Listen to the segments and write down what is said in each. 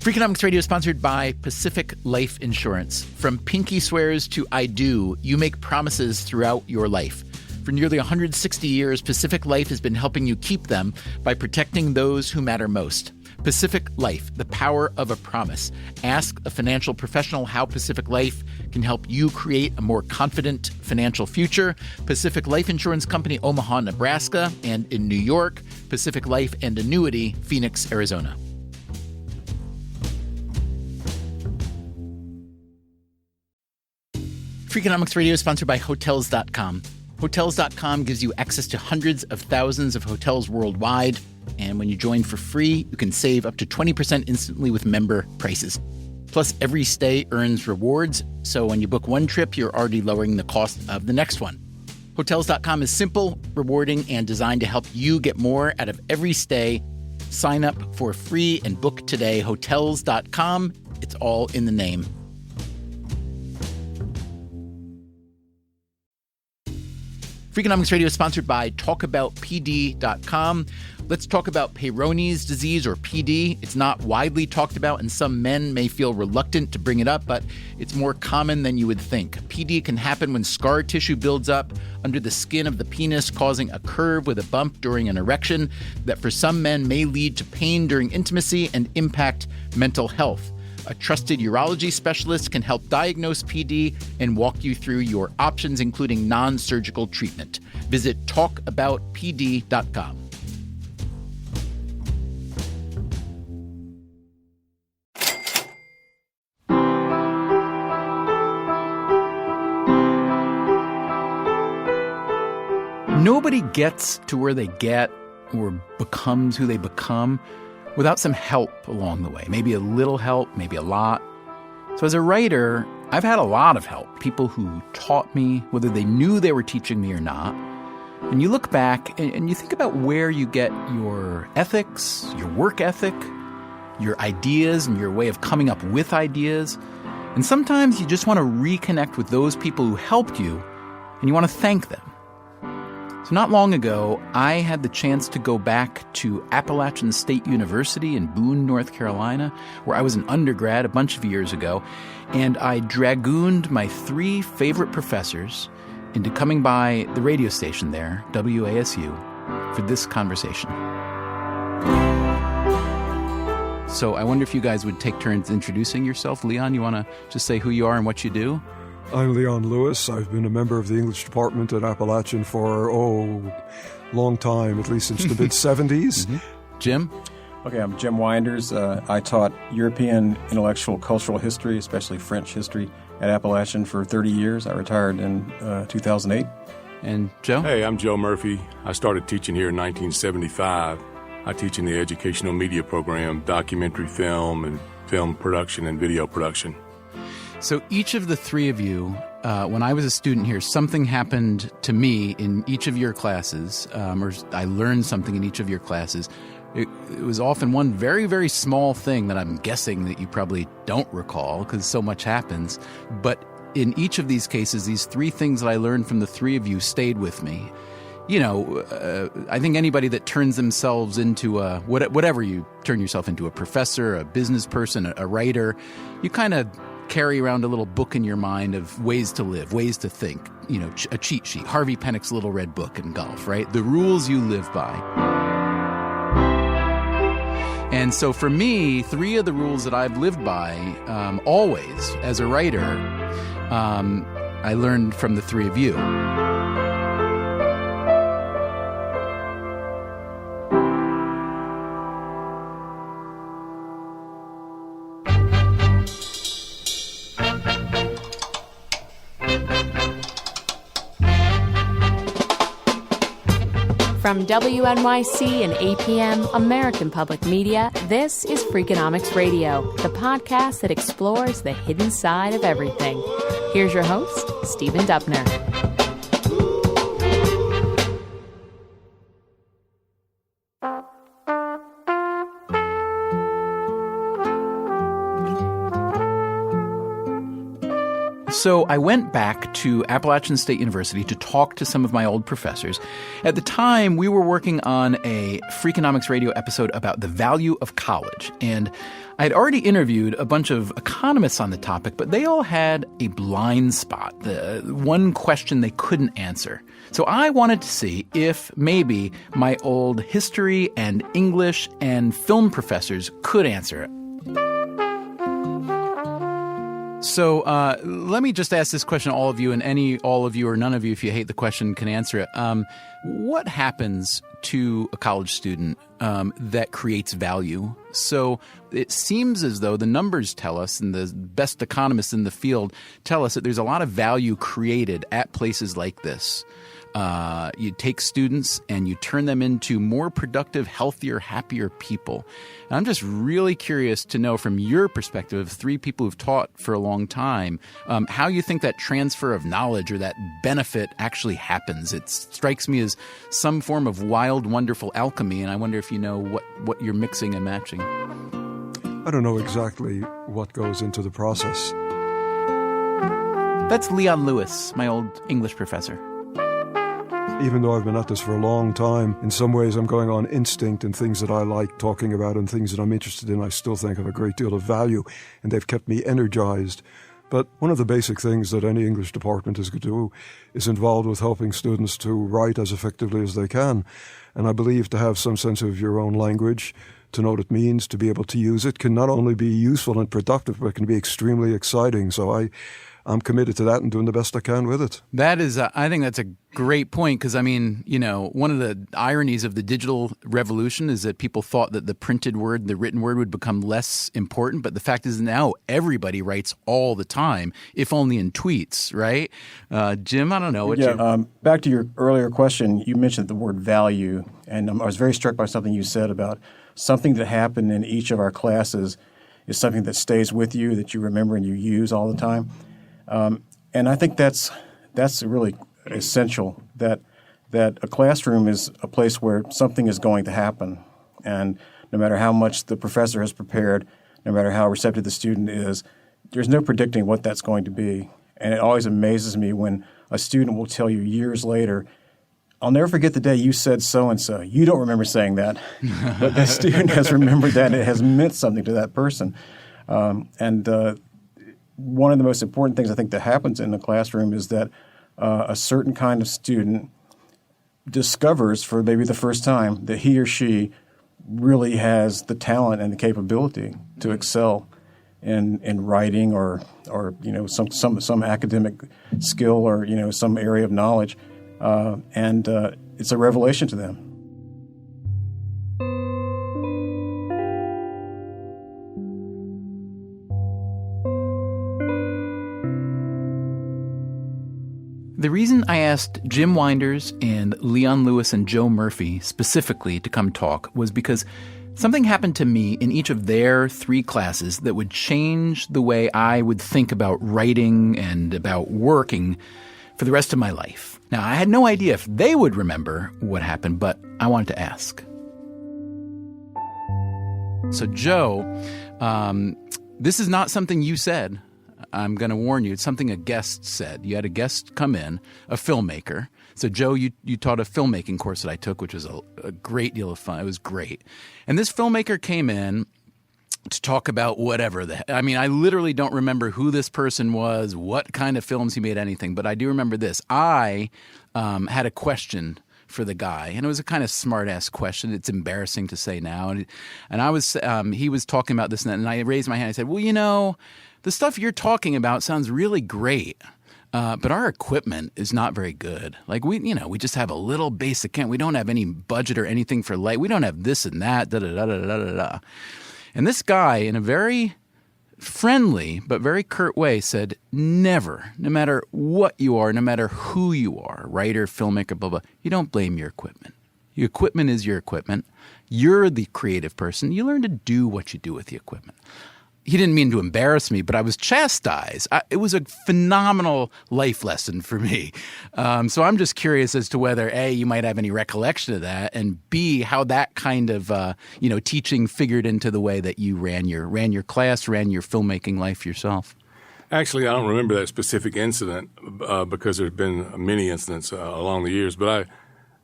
Freakonomics Radio is sponsored by Pacific Life Insurance. From pinky swears to I do, you make promises throughout your life. For nearly 160 years, Pacific Life has been helping you keep them by protecting those who matter most. Pacific Life, the power of a promise. Ask a financial professional how Pacific Life can help you create a more confident financial future. Pacific Life Insurance Company, Omaha, Nebraska, and in New York, Pacific Life and Annuity, Phoenix, Arizona. Freakonomics Radio is sponsored by Hotels.com. Hotels.com gives you access to hundreds of thousands of hotels worldwide. And when you join for free, you can save up to 20% instantly with member prices. Plus, every stay earns rewards. So when you book one trip, you're already lowering the cost of the next one. Hotels.com is simple, rewarding, and designed to help you get more out of every stay. Sign up for free and book today. Hotels.com. It's all in the name. Freakonomics Radio is sponsored by TalkAboutPD.com. Let's talk about Peyronie's disease, or PD. It's not widely talked about, and some men may feel reluctant to bring it up, but it's more common than you would think. PD can happen when scar tissue builds up under the skin of the penis, causing a curve with a bump during an erection that for some men may lead to pain during intimacy and impact mental health. A trusted urology specialist can help diagnose PD and walk you through your options, including non-surgical treatment. Visit talkaboutpd.com. Nobody gets to where they get or becomes who they become without some help along the way. Maybe a little help, maybe a lot. So as a writer, I've had a lot of help. People who taught me, whether they knew they were teaching me or not. And you look back and you think about where you get your ethics, your work ethic, your ideas, and your way of coming up with ideas. And sometimes you just want to reconnect with those people who helped you, and you want to thank them. So not long ago, I had the chance to go back to Appalachian State University in Boone, North Carolina, where I was an undergrad a bunch of years ago, and I dragooned my 3 favorite professors into coming by the radio station there, WASU, for this conversation. So I wonder if you guys would take turns introducing yourself. Leon, you want to just say who you are and what you do? I'm Leon Lewis. I've been a member of the English department at Appalachian for, long time, at least since the mid-'70s. Mm-hmm. Jim? Okay, I'm Jim Winders. I taught European intellectual cultural history, especially French history, at Appalachian for 30 years. I retired in 2008. And Joe? Hey, I'm Joe Murphy. I started teaching here in 1975. I teach in the educational media program, documentary film and film production and video production. So each of the 3 of you, when I was a student here, something happened to me in each of your classes, or I learned something in each of your classes. It was often one very, very small thing that I'm guessing that you probably don't recall because so much happens. But in each of these cases, these 3 things that I learned from the 3 of you stayed with me. You know, I think anybody that turns themselves into whatever you turn yourself into, a professor, a business person, a writer, you kind of carry around a little book in your mind of ways to live, ways to think, you know, a cheat sheet, Harvey Penick's Little Red Book in golf, right? The rules you live by. And so for me, 3 of the rules that I've lived by always as a writer, I learned from the 3 of you. From WNYC and APM, American Public Media, this is Freakonomics Radio, the podcast that explores the hidden side of everything. Here's your host, Stephen Dubner. So I went back to Appalachian State University to talk to some of my old professors. At the time, we were working on a Freakonomics Radio episode about the value of college. And I had already interviewed a bunch of economists on the topic, but they all had a blind spot, the one question they couldn't answer. So I wanted to see if maybe my old history and English and film professors could answer it. So let me just ask this question to all of you, and all of you or none of you, if you hate the question, can answer it. What happens to a college student that creates value? So it seems as though the numbers tell us, and the best economists in the field tell us, that there's a lot of value created at places like this. You take students and you turn them into more productive, healthier, happier people. And I'm just really curious to know from your perspective of three people who've taught for a long time, how you think that transfer of knowledge or that benefit actually happens. It strikes me as some form of wild, wonderful alchemy, and I wonder if you know what you're mixing and matching. I don't know exactly what goes into the process. That's Leon Lewis, my old English professor. Even though I've been at this for a long time, in some ways I'm going on instinct, and things that I like talking about and things that I'm interested in I still think have a great deal of value, and they've kept me energized. But one of the basic things that any English department is going to do is involved with helping students to write as effectively as they can. And I believe to have some sense of your own language, to know what it means, to be able to use it, can not only be useful and productive, but it can be extremely exciting. So I'm committed to that and doing the best I can with it. That is, I think that's a great point, because, I mean, one of the ironies of the digital revolution is that people thought that the printed word, the written word, would become less important. But the fact is now everybody writes all the time, if only in tweets, right? Jim, I don't know. Back to your earlier question, you mentioned the word value, and I was very struck by something you said about something that happened in each of our classes is something that stays with you, that you remember and you use all the time. And I think that's really essential, that a classroom is a place where something is going to happen. And no matter how much the professor has prepared, no matter how receptive the student is, there's no predicting what that's going to be. And it always amazes me when a student will tell you years later, I'll never forget the day you said so-and-so. You don't remember saying that, but the student has remembered that, and it has meant something to that person. One of the most important things I think that happens in the classroom is that a certain kind of student discovers for maybe the first time that he or she really has the talent and the capability to excel in writing or some academic skill or some area of knowledge, and it's a revelation to them. The reason I asked Jim Winders and Leon Lewis and Joe Murphy specifically to come talk was because something happened to me in each of their three classes that would change the way I would think about writing and about working for the rest of my life. Now, I had no idea if they would remember what happened, but I wanted to ask. So, Joe, this is not something you said. I'm going to warn you, it's something a guest said. You had a guest come in, a filmmaker. So, Joe, you taught a filmmaking course that I took, which was a great deal of fun. It was great. And this filmmaker came in to talk about whatever. I literally don't remember who this person was, what kind of films he made, anything. But I do remember this. I had a question for the guy, and it was a kind of smart-ass question. It's embarrassing to say now. And I was he was talking about this, and I raised my hand. I said, well, the stuff you're talking about sounds really great, but our equipment is not very good. Like we just have a little basic camp. We don't have any budget or anything for light. We don't have this and that. Da da da da da da. And this guy, in a very friendly but very curt way, said, "Never, no matter what you are, no matter who you are, writer, filmmaker, blah blah. You don't blame your equipment. Your equipment is your equipment. You're the creative person. You learn to do what you do with the equipment." He didn't mean to embarrass me, but I was chastised. It was a phenomenal life lesson for me. So I'm just curious as to whether, A, you might have any recollection of that, and B, how that kind of teaching figured into the way that you ran your class, ran your filmmaking life yourself. Actually, I don't remember that specific incident because there's been many incidents along the years, but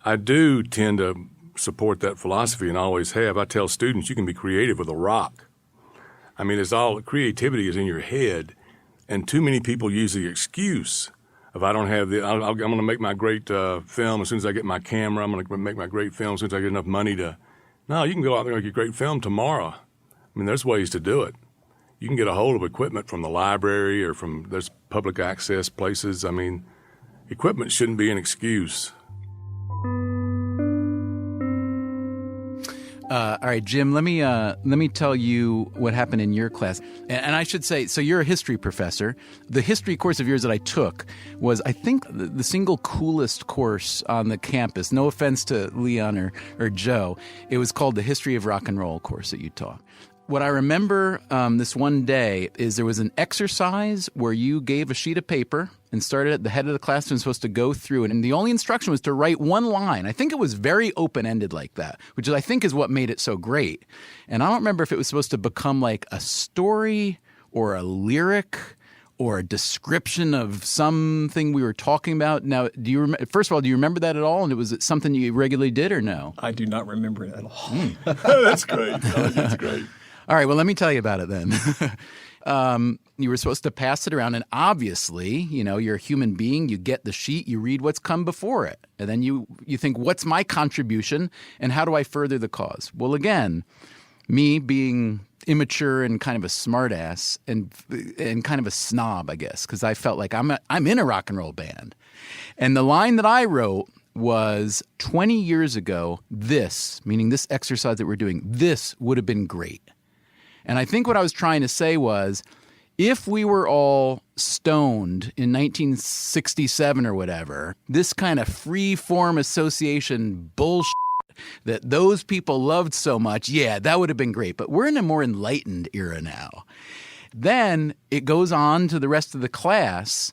I do tend to support that philosophy and always have. I tell students you can be creative with a rock. I mean, creativity is in your head, and too many people use the excuse if I don't have I'm going to make my great film as soon as I get my camera. I'm going to make my great film as soon as I get enough money to. No, you can go out there and make a great film tomorrow. I mean, there's ways to do it. You can get a hold of equipment from the library or there's public access places. I mean, equipment shouldn't be an excuse. All right, Jim, let me tell you what happened in your class. And I should say, so you're a history professor. The history course of yours that I took was, I think, the single coolest course on the campus. No offense to Leon or Joe. It was called the History of Rock and Roll course that you taught. What I remember this one day is there was an exercise where you gave a sheet of paper and started at the head of the class and was supposed to go through it. And the only instruction was to write one line. I think it was very open-ended like that, which I think is what made it so great. And I don't remember if it was supposed to become like a story or a lyric or a description of something we were talking about. Now, first of all, do you remember that at all? And was it something you regularly did or no? I do not remember it at all. That's great. That's great. All right, well, let me tell you about it then. You were supposed to pass it around, and obviously, you're a human being. You get the sheet, you read what's come before it, and then you think, what's my contribution, and how do I further the cause? Well, again, me being immature and kind of a smartass and kind of a snob, I guess, because I felt like I'm in a rock and roll band. And the line that I wrote was 20 years ago, this, meaning this exercise that we're doing, this would have been great. And I think what I was trying to say was, if we were all stoned in 1967 or whatever, this kind of free-form association bullshit that those people loved so much, yeah, that would have been great. But we're in a more enlightened era now. Then it goes on to the rest of the class,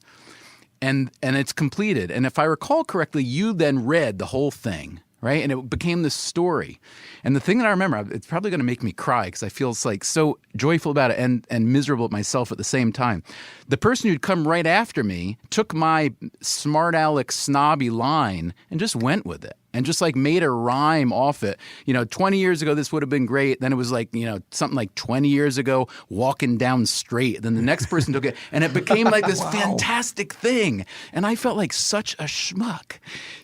and it's completed. And if I recall correctly, you then read the whole thing. Right? And it became this story. And the thing that I remember, it's probably going to make me cry because I feel like so joyful about it and miserable at myself at the same time. The person who'd come right after me took my smart aleck snobby line and just went with it and just like made a rhyme off it. 20 years ago, this would have been great. Then it was like, something like 20 years ago, walking down straight. Then the next person took it and it became like this fantastic thing. And I felt like such a schmuck.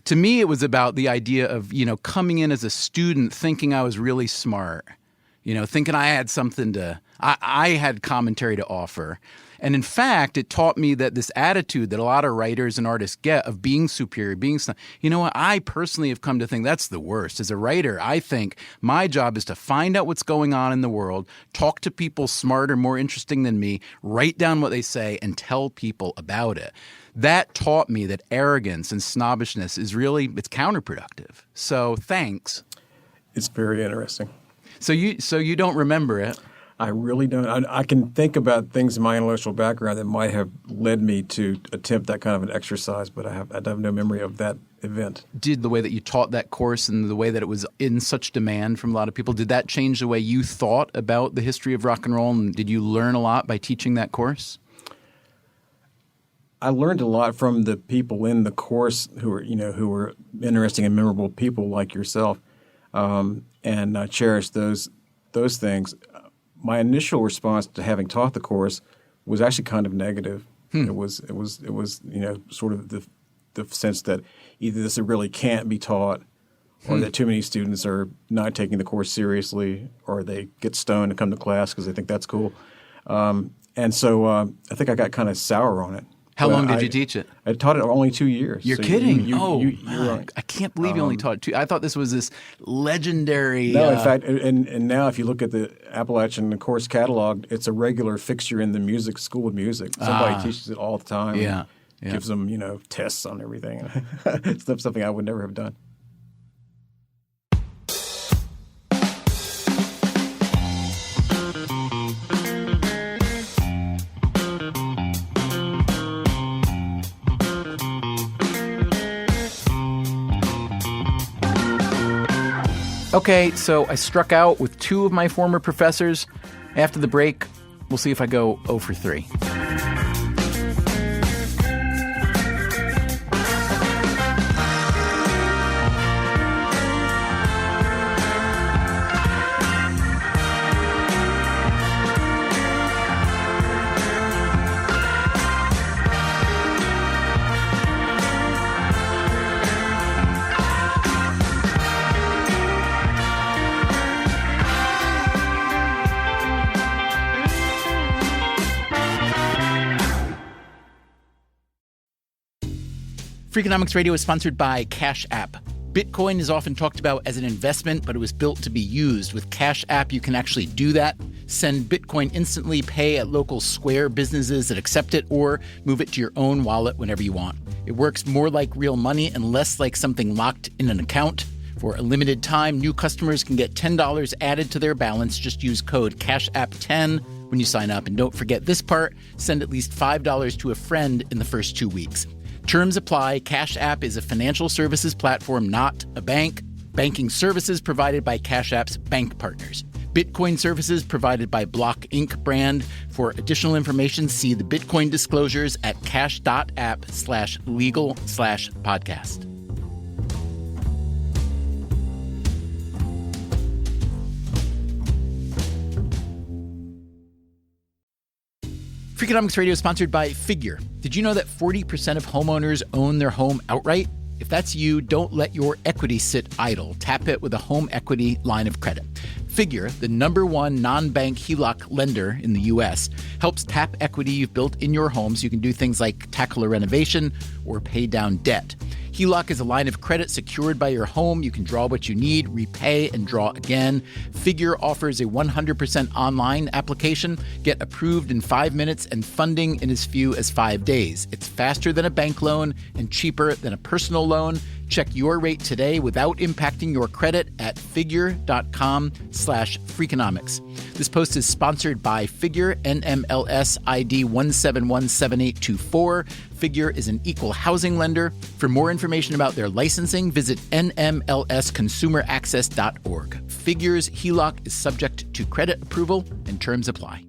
To me, it was about the idea of, coming in as a student thinking I was really smart, thinking I had something I had commentary to offer. And in fact, it taught me that this attitude that a lot of writers and artists get of being superior, what, I personally have come to think that's the worst. As a writer, I think my job is to find out what's going on in the world, talk to people smarter, more interesting than me, write down what they say, and tell people about it. That taught me that arrogance and snobbishness it's counterproductive. So thanks. It's very interesting. So you don't remember it? I really don't. I can think about things in my intellectual background that might have led me to attempt that kind of an exercise, but I have no memory of that event. Did the way that you taught that course and the way that it was in such demand from a lot of people, did that change the way you thought about the history of rock and roll? And did you learn a lot by teaching that course? I learned a lot from the people in the course who were interesting and memorable people like yourself, and I cherish those things. My initial response to having taught the course was actually kind of negative. It was sort of the sense that either this really can't be taught, or that too many students are not taking the course seriously, or they get stoned to come to class because they think that's cool. And so I think I got kind of sour on it. How long did you teach it? I taught it only 2 years. You're so kidding? I can't believe you only taught 2. I thought this was this legendary. No, in fact, and now if you look at the Appalachian course catalog, it's a regular fixture in the music school of music. Somebody teaches it all the time. Yeah. Gives them tests on everything. It's something I would never have done. Okay, so I struck out with 2 of my former professors. After the break, we'll see if I go 0 for 3. Freakonomics Radio is sponsored by Cash App. Bitcoin is often talked about as an investment, but it was built to be used. With Cash App, you can actually do that. Send Bitcoin instantly, pay at local Square businesses that accept it, or move it to your own wallet whenever you want. It works more like real money and less like something locked in an account. For a limited time, new customers can get $10 added to their balance. Just use code CASHAPP10 when you sign up. And don't forget this part, send at least $5 to a friend in the first 2 weeks. Terms apply. Cash App is a financial services platform, not a bank. Banking services provided by Cash App's bank partners. Bitcoin services provided by Block Inc. brand. For additional information, see the Bitcoin disclosures at cash.app/legal/podcast. Freakonomics Radio is sponsored by Figure. Did you know that 40% of homeowners own their home outright? If that's you, don't let your equity sit idle. Tap it with a home equity line of credit. Figure, the #1 non-bank HELOC lender in the U.S., helps tap equity you've built in your home so you can do things like tackle a renovation or pay down debt. HELOC is a line of credit secured by your home. You can draw what you need, repay, and draw again. Figure offers a 100% online application. Get approved in 5 minutes and funding in as few as 5 days. It's faster than a bank loan and cheaper than a personal loan. Check your rate today without impacting your credit at figure.com/Freakonomics. This post is sponsored by Figure, NMLS ID 1717824. Figure is an equal housing lender. For more information about their licensing, visit nmlsconsumeraccess.org. Figure's HELOC is subject to credit approval and terms apply.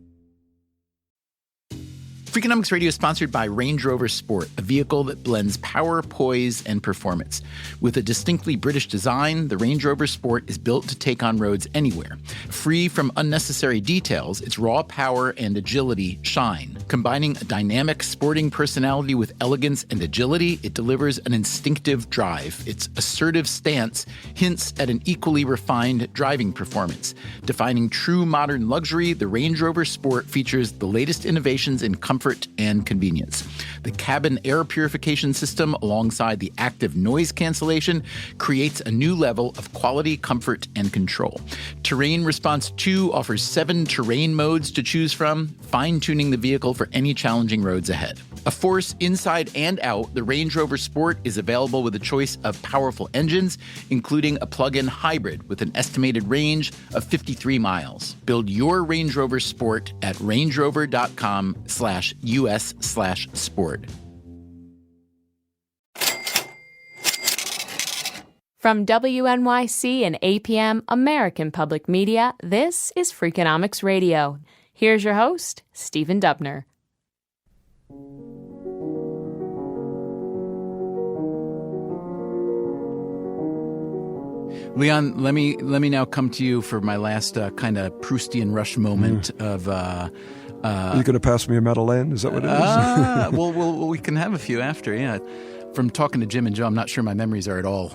Freakonomics Radio is sponsored by Range Rover Sport, a vehicle that blends power, poise, and performance. With a distinctly British design, the Range Rover Sport is built to take on roads anywhere. Free from unnecessary details, its raw power and agility shine. Combining a dynamic sporting personality with elegance and agility, it delivers an instinctive drive. Its assertive stance hints at an equally refined driving performance. Defining true modern luxury, the Range Rover Sport features the latest innovations in comfort and convenience. The cabin air purification system, alongside the active noise cancellation, creates a new level of quality, comfort, and control. Terrain Response 2 offers 7 terrain modes to choose from, fine-tuning the vehicle for any challenging roads ahead. A force inside and out, the Range Rover Sport is available with a choice of powerful engines, including a plug-in hybrid with an estimated range of 53 miles. Build your Range Rover Sport at rangerover.com/US/sport. From WNYC and APM American Public Media, this is Freakonomics Radio. Here's your host, Stephen Dubner. Leon, let me now come to you for my last kind of Proustian rush moment of. Are you going to pass me a Madeleine? Is that what it is? Well, we can have a few after. Yeah. From talking to Jim and Joe, I'm not sure my memories are at all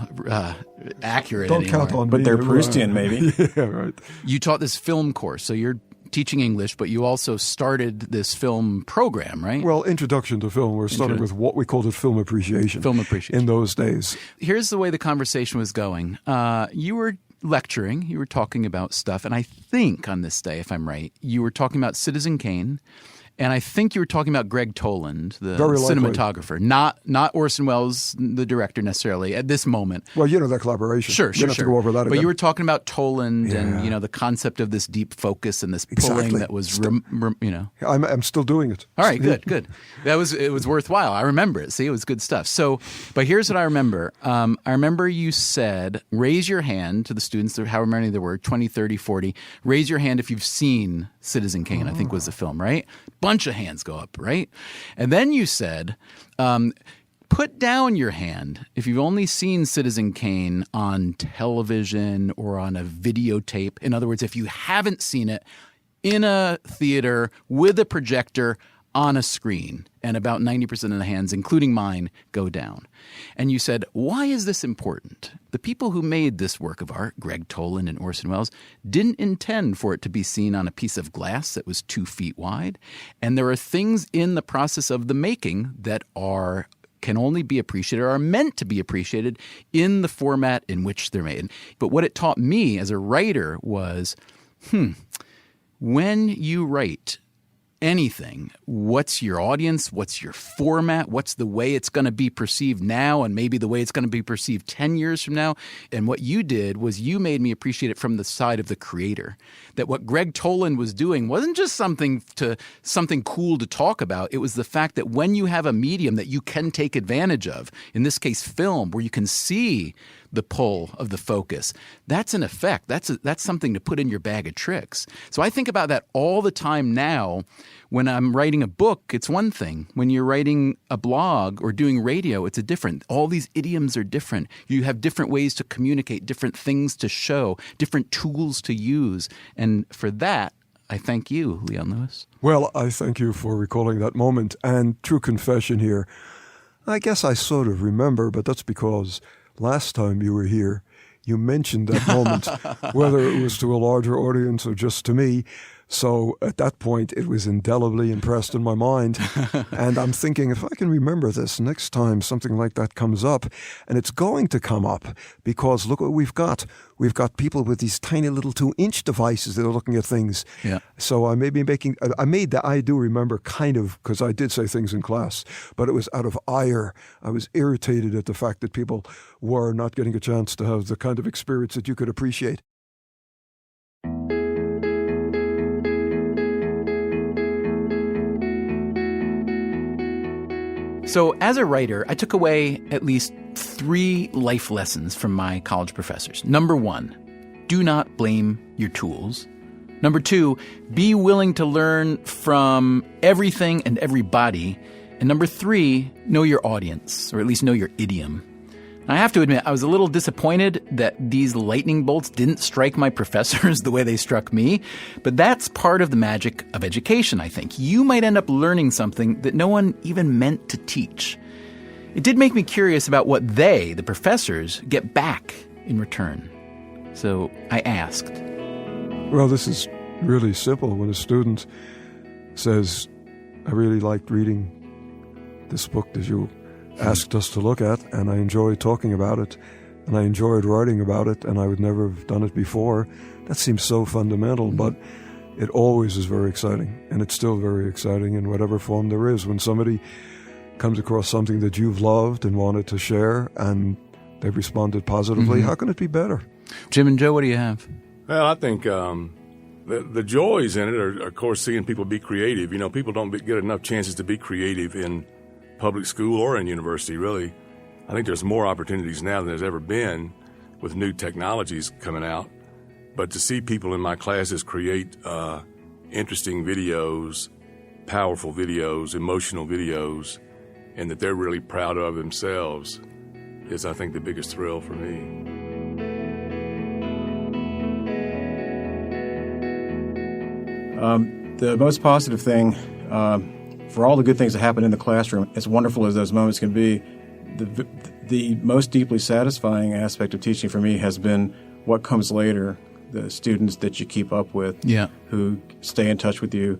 accurate Don't anymore. count on me. But they're Proustian, maybe. Yeah, right. You taught this film course, so you're teaching English, but you also started this film program, right? Well, introduction to film. We're starting with what we called it film appreciation. Film appreciation. In those days. Here's the way the conversation was going. You were lecturing, you were talking about stuff, and I think on this day, if I'm right, you were talking about Citizen Kane. And I think you were talking about Greg Toland, the cinematographer, not Orson Welles, the director necessarily at this moment. Well, you know that collaboration. Sure. You have to go over that again. But you were talking about Toland and the concept of this deep focus and this pulling that was I'm still doing it. All right, good. It was worthwhile. I remember it. See, it was good stuff. So, but here's what I remember. I remember you said, raise your hand to the students, however many there were, 20, 30, 40. Raise your hand if you've seen Citizen Kane, I think was the film, right? Bunch of hands go up, right? And then you said, put down your hand if you've only seen Citizen Kane on television or on a videotape. In other words, if you haven't seen it in a theater with a projector on a screen, and about 90% of the hands, including mine, go down. And you said, why is this important? The people who made this work of art, Greg Toland and Orson Welles, didn't intend for it to be seen on a piece of glass that was 2 feet wide. And there are things in the process of the making that are can only be appreciated or are meant to be appreciated in the format in which they're made. But what it taught me as a writer was, when you write anything, what's your audience? What's your format? What's the way it's going to be perceived now and maybe the way it's going to be perceived 10 years from now? And what you did was you made me appreciate it from the side of the creator. That what Greg Toland was doing wasn't just something cool to talk about. It was the fact that when you have a medium that you can take advantage of, in this case film, where you can see the pull of the focus, that's an effect. That's something to put in your bag of tricks. So I think about that all the time now. When I'm writing a book, it's one thing. When you're writing a blog or doing radio, it's a different. All these idioms are different. You have different ways to communicate, different things to show, different tools to use. And for that, I thank you, Leon Lewis. Well, I thank you for recalling that moment. And true confession here, I guess I sort of remember, but that's because last time you were here, you mentioned that moment, whether it was to a larger audience or just to me. So at that point, it was indelibly impressed in my mind. And I'm thinking, if I can remember this next time something like that comes up, and it's going to come up, because look what we've got. We've got people with these tiny little 2-inch devices that are looking at things. Yeah. So I may be I do remember kind of, because I did say things in class, but it was out of ire. I was irritated at the fact that people were not getting a chance to have the kind of experience that you could appreciate. So as a writer, I took away at least 3 life lessons from my college professors. Number 1, do not blame your tools. Number 2, be willing to learn from everything and everybody. And number 3, know your audience, or at least know your idiom. I have to admit, I was a little disappointed that these lightning bolts didn't strike my professors the way they struck me, but that's part of the magic of education, I think. You might end up learning something that no one even meant to teach. It did make me curious about what they, the professors, get back in return. So I asked. Well, this is really simple. When a student says, I really liked reading this book that you asked us to look at, and I enjoyed talking about it, and I enjoyed writing about it, and I would never have done it before. That seems so fundamental, but it always is very exciting, and it's still very exciting in whatever form there is. When somebody comes across something that you've loved and wanted to share, and they've responded positively, how can it be better? Jim and Joe, what do you have? Well, I think the joys in it are, of course, seeing people be creative. You know, people don't get enough chances to be creative in public school or in university, really. I think there's more opportunities now than there's ever been with new technologies coming out. But to see people in my classes create interesting videos, powerful videos, emotional videos, and that they're really proud of themselves is, I think, the biggest thrill for me. The most positive thing, for all the good things that happen in the classroom, as wonderful as those moments can be, the most deeply satisfying aspect of teaching for me has been what comes later, the students that you keep up with, who stay in touch with you,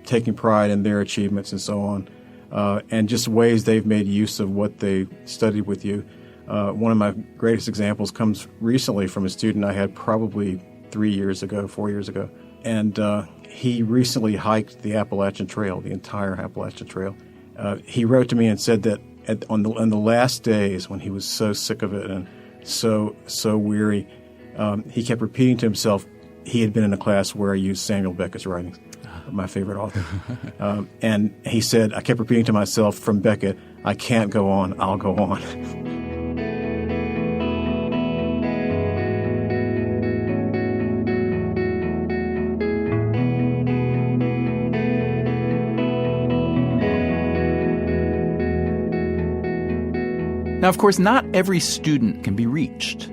taking pride in their achievements and so on, and just ways they've made use of what they studied with you. One of my greatest examples comes recently from a student I had probably 4 years ago. And he recently hiked the Appalachian Trail, the entire Appalachian Trail. He wrote to me and said that on the last days when he was so sick of it and so weary, he kept repeating to himself he had been in a class where I used Samuel Beckett's writings, my favorite author. And he said, I kept repeating to myself from Beckett, I can't go on, I'll go on. Now, of course, not every student can be reached.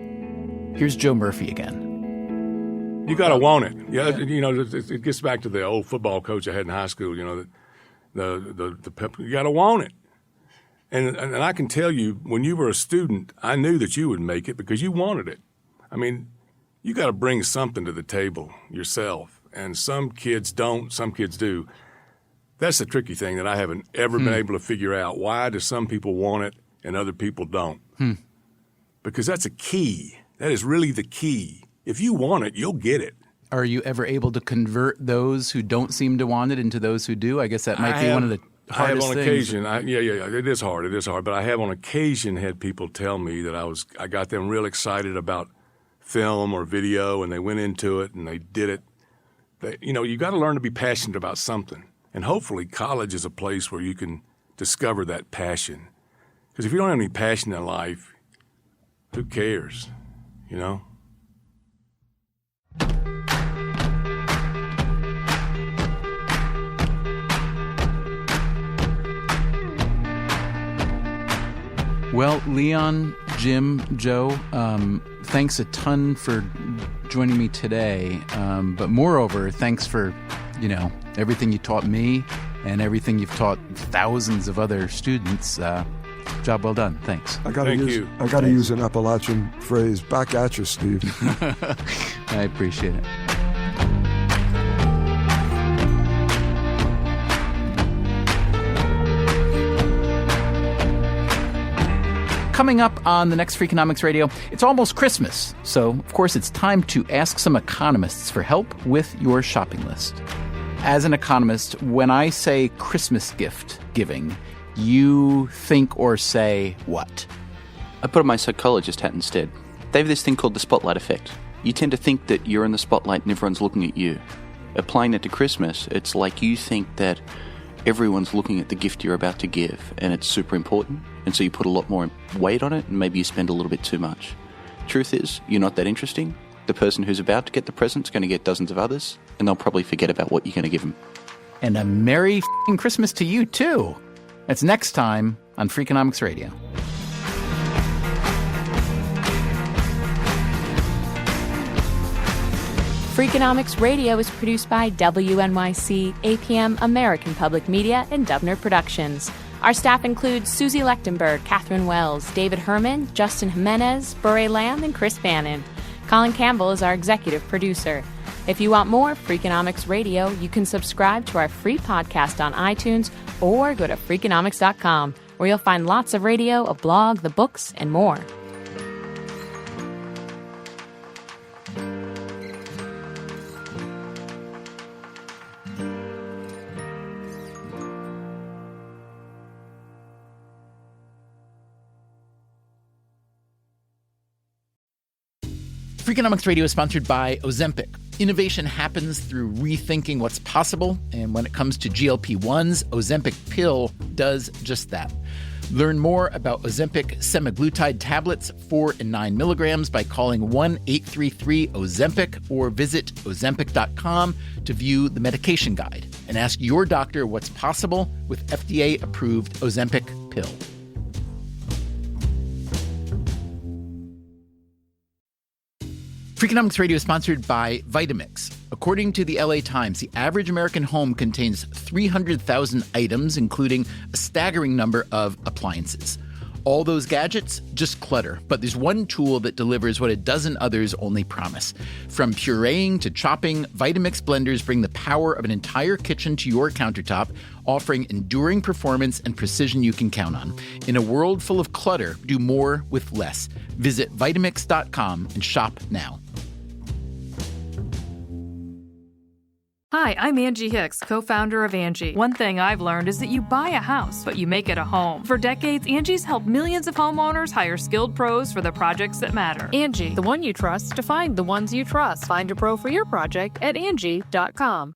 Here's Joe Murphy again. You got to want it. Yeah, you know, it gets back to the old football coach I had in high school. You know, the pep. You got to want it. And I can tell you, when you were a student, I knew that you would make it because you wanted it. I mean, you got to bring something to the table yourself. And some kids don't. Some kids do. That's the tricky thing that I haven't ever been able to figure out. Why do some people want it and other people don't? Because that's a key. That is really the key. If you want it, you'll get it. Are you ever able to convert those who don't seem to want it into those who do? I guess that might be one of the hardest I have on things. occasion. It is hard. But I have on occasion had people tell me that I got them real excited about film or video, and they went into it and they did it. You got to learn to be passionate about something. And hopefully college is a place where you can discover that passion. Because if you don't have any passion in life, who cares, Well, Leon, Jim, Joe, thanks a ton for joining me today. But moreover, thanks for, everything you taught me and everything you've taught thousands of other students. Job well done. Thanks. I got to use an Appalachian phrase. Back at you, Steve. I appreciate it. Coming up on the next Freakonomics Radio, it's almost Christmas, so of course it's time to ask some economists for help with your shopping list. As an economist, when I say Christmas gift giving, you think or say what? I put on my psychologist hat instead. They have this thing called the spotlight effect. You tend to think that you're in the spotlight and everyone's looking at you. Applying it to Christmas, it's like you think that everyone's looking at the gift you're about to give, and it's super important, and so you put a lot more weight on it, and maybe you spend a little bit too much. Truth is, you're not that interesting. The person who's about to get the present's going to get dozens of others, and they'll probably forget about what you're going to give them. And a Merry f***ing Christmas to you, too. That's next time on Freakonomics Radio. Freakonomics Radio is produced by WNYC, APM, American Public Media, and Dubner Productions. Our staff includes Susie Lechtenberg, Catherine Wells, David Herman, Justin Jimenez, Bure Lamb, and Chris Bannon. Colin Campbell is our executive producer. If you want more Freakonomics Radio, you can subscribe to our free podcast on iTunes or go to Freakonomics.com, where you'll find lots of radio, a blog, the books, and more. Freakonomics Radio is sponsored by Ozempic. Innovation happens through rethinking what's possible, and when it comes to GLP-1s, Ozempic pill does just that. Learn more about Ozempic semaglutide tablets, 4 and 9 milligrams, by calling 1-833-OZEMPIC or visit Ozempic.com to view the medication guide and ask your doctor what's possible with FDA-approved Ozempic pill. Freakonomics Radio is sponsored by Vitamix. According to the LA Times, the average American home contains 300,000 items, including a staggering number of appliances. All those gadgets, just clutter. But there's one tool that delivers what a dozen others only promise. From pureeing to chopping, Vitamix blenders bring the power of an entire kitchen to your countertop, offering enduring performance and precision you can count on. In a world full of clutter, do more with less. Visit Vitamix.com and shop now. Hi, I'm Angie Hicks, co-founder of Angie. One thing I've learned is that you buy a house, but you make it a home. For decades, Angie's helped millions of homeowners hire skilled pros for the projects that matter. Angie, the one you trust to find the ones you trust. Find a pro for your project at Angie.com.